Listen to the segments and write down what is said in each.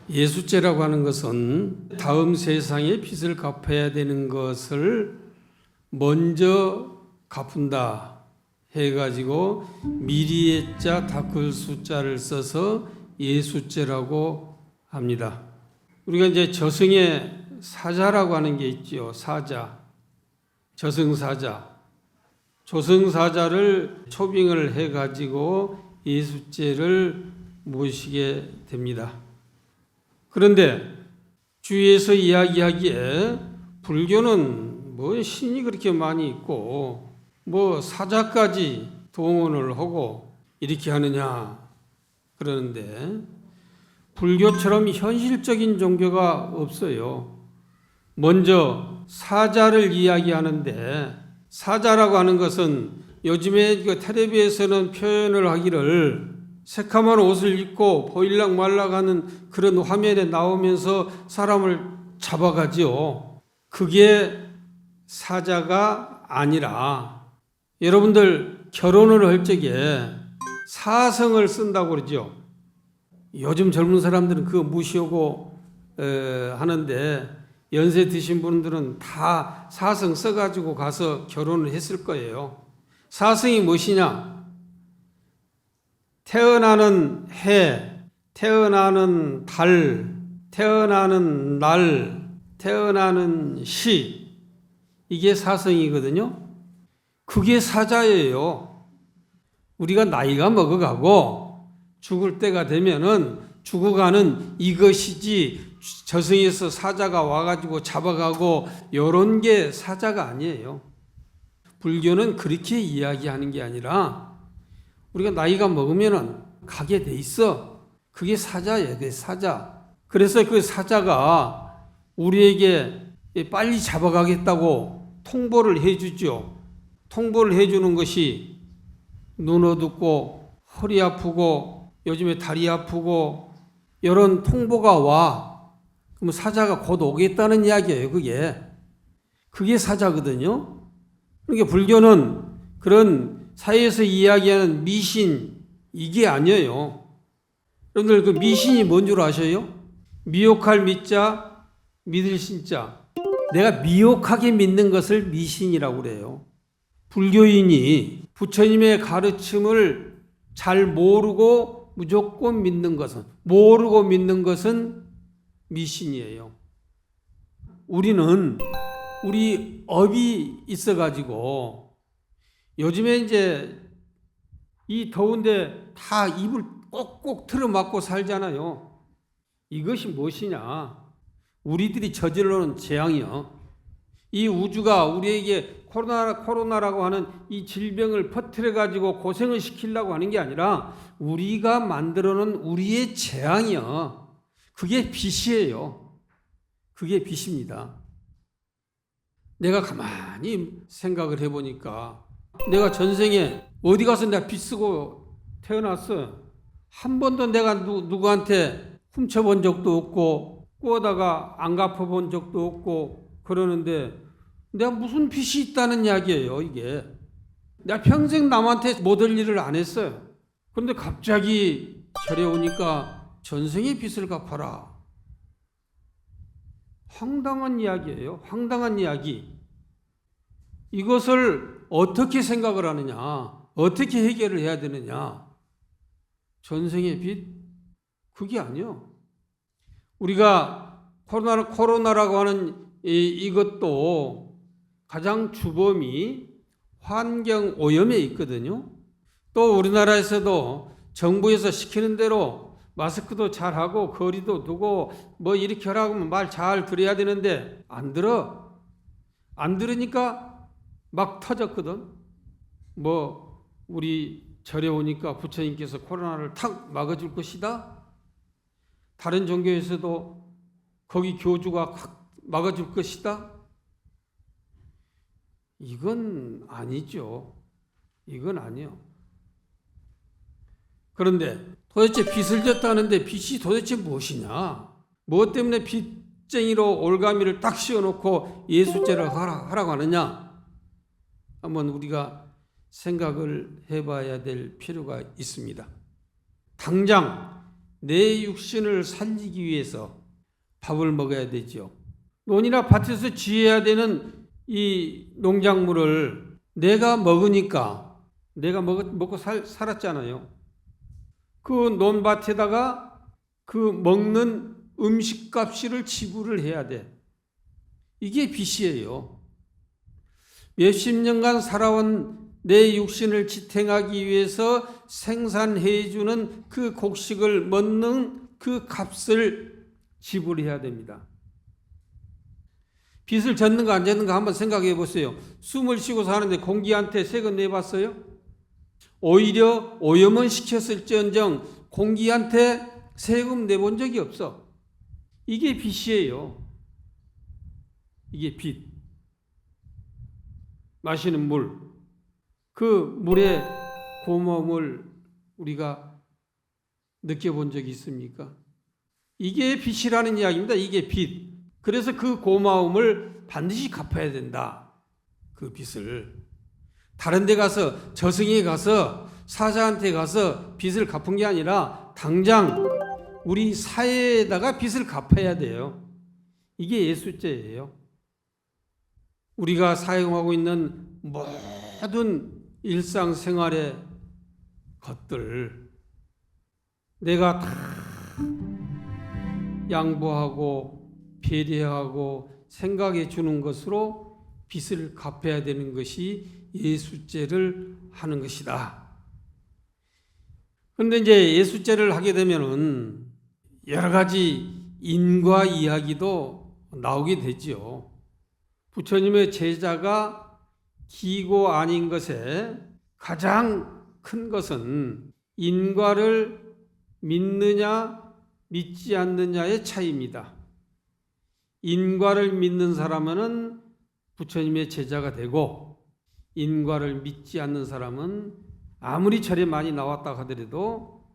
예수죄라고 하는 것은 다음 세상에 빚을 갚아야 되는 것을 먼저 갚은다 해가지고 미리의 자 닦을 숫자를 써서 예수죄라고 합니다. 우리가 이제 저승의 사자라고 하는 게 있죠. 사자, 저승사자, 조승사자를 초빙을 해가지고 예수죄를 모시게 됩니다. 그런데 주위에서 이야기하기에 불교는 뭐 신이 그렇게 많이 있고 뭐 사자까지 동원을 하고 이렇게 하느냐 그러는데 불교처럼 현실적인 종교가 없어요. 먼저 사자를 이야기하는데 사자라고 하는 것은 요즘에 텔레비에서는 표현을 하기를 새카만 옷을 입고 보일락 말락 하는 그런 화면에 나오면서 사람을 잡아가지요. 그게 사자가 아니라 여러분들 결혼을 할 적에 사성을 쓴다고 그러죠. 요즘 젊은 사람들은 그거 무시하고 하는데 연세 드신 분들은 다 사성 써가지고 가서 결혼을 했을 거예요. 사성이 무엇이냐? 태어나는 해, 태어나는 달, 태어나는 날, 태어나는 시, 이게 사성이거든요. 그게 사자예요. 우리가 나이가 먹어가고 죽을 때가 되면은 죽어가는 이것이지 저승에서 사자가 와가지고 잡아가고 요런 게 사자가 아니에요. 불교는 그렇게 이야기하는 게 아니라 우리가 나이가 먹으면은 가게 돼 있어. 그게 사자예요. 그게 사자. 그래서 그 사자가 우리에게 빨리 잡아가겠다고 통보를 해주죠. 통보를 해주는 것이 눈 어둡고 허리 아프고 요즘에 다리 아프고 이런 통보가 와. 그럼 사자가 곧 오겠다는 이야기예요. 그게 사자거든요. 그러니까 불교는 그런 사회에서 이야기하는 미신 이게 아니에요. 여러분들 그 미신이 뭔 줄 아셔요? 미혹할 미자, 믿을 신자. 내가 미혹하게 믿는 것을 미신이라고 그래요. 불교인이 부처님의 가르침을 잘 모르고 무조건 믿는 것은, 모르고 믿는 것은 미신이에요. 우리는 우리 업이 있어가지고 요즘에 이제 이 더운데 다 입을 꼭꼭 틀어막고 살잖아요. 이것이 무엇이냐? 우리들이 저질러놓은 재앙이요. 이 우주가 우리에게 코로나라고 하는 이 질병을 퍼뜨려가지고 고생을 시키려고 하는 게 아니라 우리가 만들어놓은 우리의 재앙이요. 그게 빚이에요. 그게 빚입니다. 내가 가만히 생각을 해보니까 내가 전생에 어디 가서 내가 빚 쓰고 태어났어. 한 번도 내가 누구한테 훔쳐본 적도 없고 꾸어다가 안 갚아본 적도 없고 그러는데 내가 무슨 빚이 있다는 이야기예요, 이게. 내가 평생 남한테 못할 일을 안 했어요. 그런데 갑자기 절에 오니까 전생의 빚을 갚아라. 황당한 이야기예요. 황당한 이야기. 이것을 어떻게 생각을 하느냐? 어떻게 해결을 해야 되느냐? 전생의 빚? 그게 아니요. 우리가 코로나라고 하는 이것도 가장 주범이 환경 오염에 있거든요. 또 우리나라에서도 정부에서 시키는 대로 마스크도 잘하고 거리도 두고 뭐 이렇게 하라고 하면 말 잘 들어야 되는데 안 들어. 안 들으니까 막 터졌거든. 뭐 우리 절에 오니까 부처님께서 코로나를 탁 막아줄 것이다. 다른 종교에서도 거기 교주가 막아줄 것이다. 이건 아니죠. 이건 아니요. 그런데 도대체 빚을 졌다는데 빚이 도대체 무엇이냐? 무엇 때문에 빚쟁이로 올가미를 딱 씌워놓고 예수죄를 하라고 하느냐? 한번 우리가 생각을 해봐야 될 필요가 있습니다. 당장 내 육신을 살리기 위해서 밥을 먹어야 되죠. 논이나 밭에서 지어야 되는 이 농작물을 내가 먹으니까 내가 먹고 살았잖아요. 그 논밭에다가 그 먹는 음식값을 지불을 해야 돼. 이게 빚이에요. 몇십 년간 살아온 내 육신을 지탱하기 위해서 생산해주는 그 곡식을 먹는 그 값을 지불해야 됩니다. 빚을 졌는가 안 졌는가 한번 생각해 보세요. 숨을 쉬고 사는데 공기한테 세금 내봤어요? 오히려 오염은 시켰을지언정 공기한테 세금 내본 적이 없어. 이게 빚이에요. 이게 빚. 마시는 물. 그 물의 고마움을 우리가 느껴본 적이 있습니까? 이게 빚이라는 이야기입니다. 이게 빚. 그래서 그 고마움을 반드시 갚아야 된다. 그 빚을. 다른 데 가서 저승에 가서 사자한테 가서 빚을 갚은 게 아니라 당장 우리 사회에다가 빚을 갚아야 돼요. 이게 예수죄예요. 우리가 사용하고 있는 모든 일상생활의 것들 내가 다 양보하고 배려하고 생각해 주는 것으로 빚을 갚아야 되는 것이 예수죄를 하는 것이다. 그런데 이제 예수죄를 하게 되면은 여러 가지 인과 이야기도 나오게 되지요. 부처님의 제자가 기고 아닌 것에 가장 큰 것은 인과를 믿느냐 믿지 않느냐의 차이입니다. 인과를 믿는 사람은 부처님의 제자가 되고 인과를 믿지 않는 사람은 아무리 절에 많이 나왔다 하더라도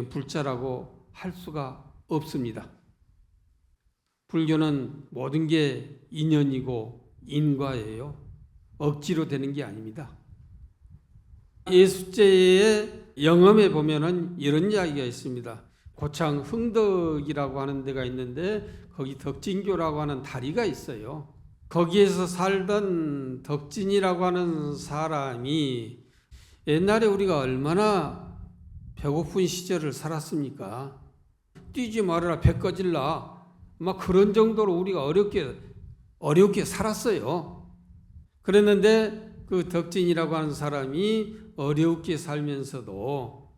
불자라고 할 수가 없습니다. 불교는 모든 게 인연이고 인과예요. 억지로 되는 게 아닙니다. 예수죄의 영험에 보면은 이런 이야기가 있습니다. 고창 흥덕이라고 하는 데가 있는데 거기 덕진교라고 하는 다리가 있어요. 거기에서 살던 덕진이라고 하는 사람이 옛날에 우리가 얼마나 배고픈 시절을 살았습니까? 뛰지 말아라 배 꺼질라 막 그런 정도로 우리가 어렵게 살았어요. 그랬는데 그 덕진이라고 하는 사람이 어렵게 살면서도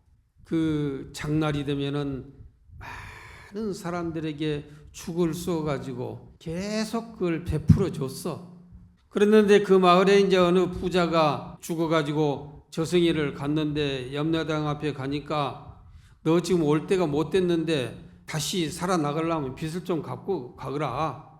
그 장날이 되면은 많은 사람들에게 죽을 쏘가지고 계속 그걸 베풀어 줬어. 그랬는데 그 마을에 이제 어느 부자가 죽어가지고 저승이를 갔는데 염라대왕 앞에 가니까 너 지금 올 때가 못 됐는데 다시 살아나가려면 빚을 좀 갚고 가거라.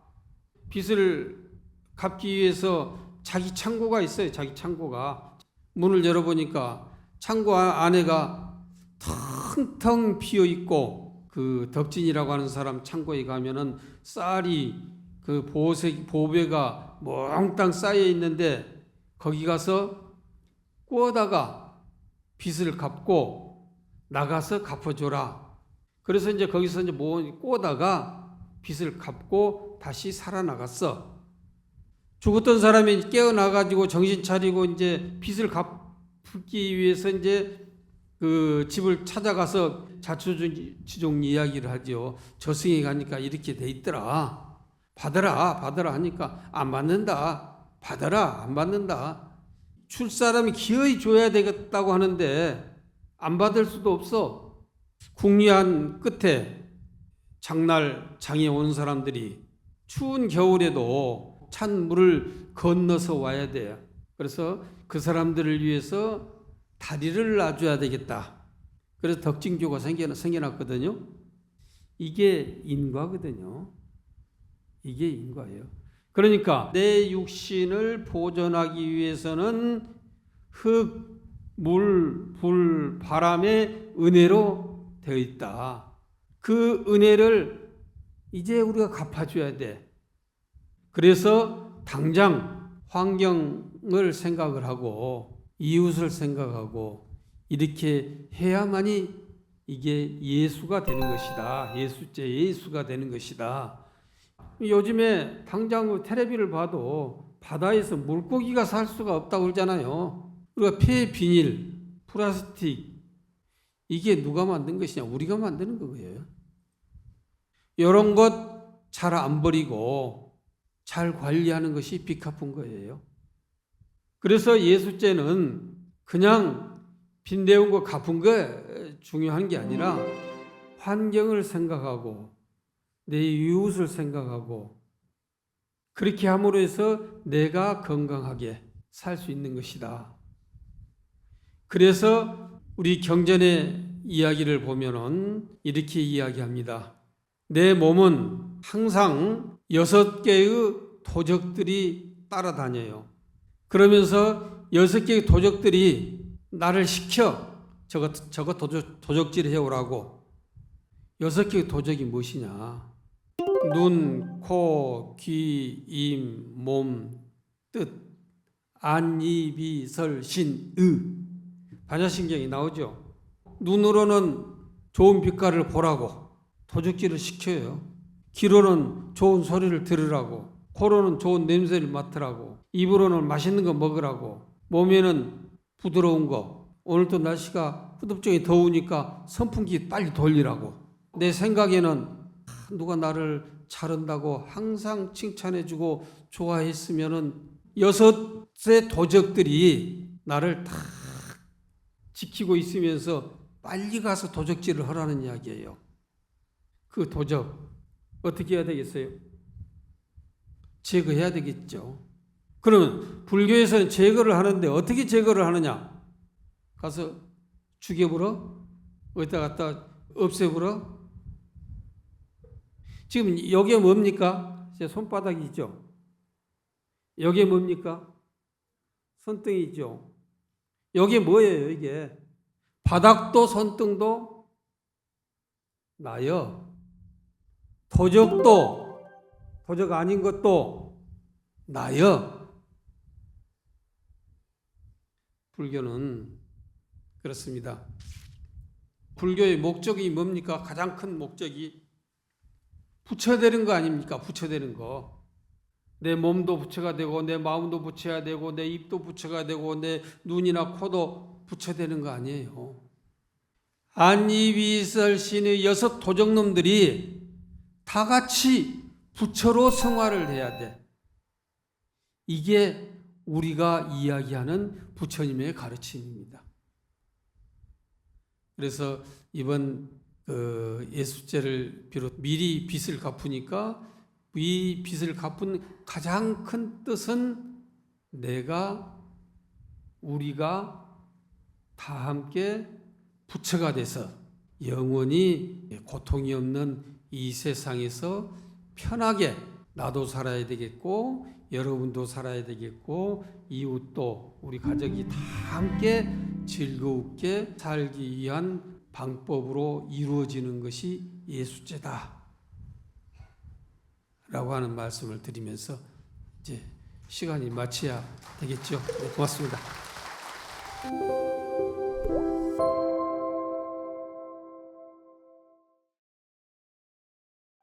빚을 갚기 위해서 자기 창고가 있어요. 자기 창고가. 문을 열어보니까 창고 안에가 텅텅 비어있고 그 덕진이라고 하는 사람 창고에 가면은 쌀이 그 보배가 몽땅 쌓여 있는데 거기 가서 구워다가 빚을 갚고 나가서 갚아줘라. 그래서 이제 거기서 이제 구워다가 빚을 갚고 다시 살아나갔어. 죽었던 사람이 깨어나가지고 정신 차리고 이제 빚을 갚기 위해서 이제 그 집을 찾아가서 자초지종 이야기를 하죠. 저승에 가니까 이렇게 돼 있더라. 받아라 하니까 안 받는다. 받아라 안 받는다. 줄 사람이 기어이 줘야 되겠다고 하는데 안 받을 수도 없어. 궁리한 끝에 장날 장에 온 사람들이 추운 겨울에도 찬 물을 건너서 와야 돼요. 그래서 그 사람들을 위해서 다리를 놔줘야 되겠다. 그래서 덕진교가 생겨났거든요. 이게 인과거든요. 이게 인과예요. 그러니까 내 육신을 보존하기 위해서는 흙, 물, 불, 바람의 은혜로 되어 있다. 그 은혜를 이제 우리가 갚아줘야 돼. 그래서 당장 환경 상을 생각을 하고 이웃을 생각하고 이렇게 해야만이 이게 예수가 되는 것이다. 예수째 예수가 되는 것이다. 요즘에 당장 텔레비를 봐도 바다에서 물고기가 살 수가 없다고 그러잖아요. 우리가 폐 비닐, 플라스틱 이게 누가 만든 것이냐? 우리가 만드는 거예요. 이런 것 잘 안 버리고 잘 관리하는 것이 빚갚은 거예요. 그래서 예수죄는 그냥 빚내온 거 갚은 게 중요한 게 아니라 환경을 생각하고 내 이웃을 생각하고 그렇게 함으로 해서 내가 건강하게 살 수 있는 것이다. 그래서 우리 경전의 이야기를 보면은 이렇게 이야기합니다. 내 몸은 항상 6개의 도적들이 따라다녀요. 그러면서 6개의 도적들이 나를 시켜 저거 도적질 해오라고. 6개의 도적이 무엇이냐? 눈, 코, 귀, 입, 몸, 뜻, 안, 이, 비, 설, 신, 의. 반야신경이 나오죠. 눈으로는 좋은 빛깔을 보라고 도적질을 시켜요. 귀로는 좋은 소리를 들으라고, 코로는 좋은 냄새를 맡으라고, 입으로는 맛있는 거 먹으라고, 몸에는 부드러운 거, 오늘도 날씨가 후덥정이 더우니까 선풍기 빨리 돌리라고. 내 생각에는 누가 나를 잘한다고 항상 칭찬해주고 좋아했으면은 6의 도적들이 나를 다 지키고 있으면서 빨리 가서 도적질을 하라는 이야기예요. 그 도적 어떻게 해야 되겠어요? 제거해야 되겠죠. 그러면 불교에서는 제거를 하는데 어떻게 제거를 하느냐? 가서 죽여버려? 어디다 갖다 없애버려? 지금 여기에 뭡니까? 제 손바닥이 있죠. 여기에 뭡니까? 손등이 있죠. 여기에 뭐예요? 이게 바닥도 손등도 나요. 도적도 도적 아닌 것도 나요. 불교는 그렇습니다. 불교의 목적이 뭡니까? 가장 큰 목적이 부처되는 거 아닙니까? 부처되는 거. 내 몸도 부처가 되고 내 마음도 부처가 되고 내 입도 부처가 되고 내 눈이나 코도 부처되는 거 아니에요. 안이비설신의 6 도적놈들이 다 같이 부처로 성화를 해야 돼. 이게 우리가 이야기하는 부처님의 가르침입니다. 그래서 이번 예수죄를 비롯 미리 빚을 갚으니까 이 빚을 갚은 가장 큰 뜻은 우리가 다 함께 부처가 돼서 영원히 고통이 없는 이 세상에서 편하게 나도 살아야 되겠고 여러분도 살아야 되겠고 이웃도 우리 가족이 다 함께 즐겁게 살기 위한 방법으로 이루어지는 것이 예수죄다 라고 하는 말씀을 드리면서 이제 시간이 마쳐야 되겠죠. 네, 고맙습니다.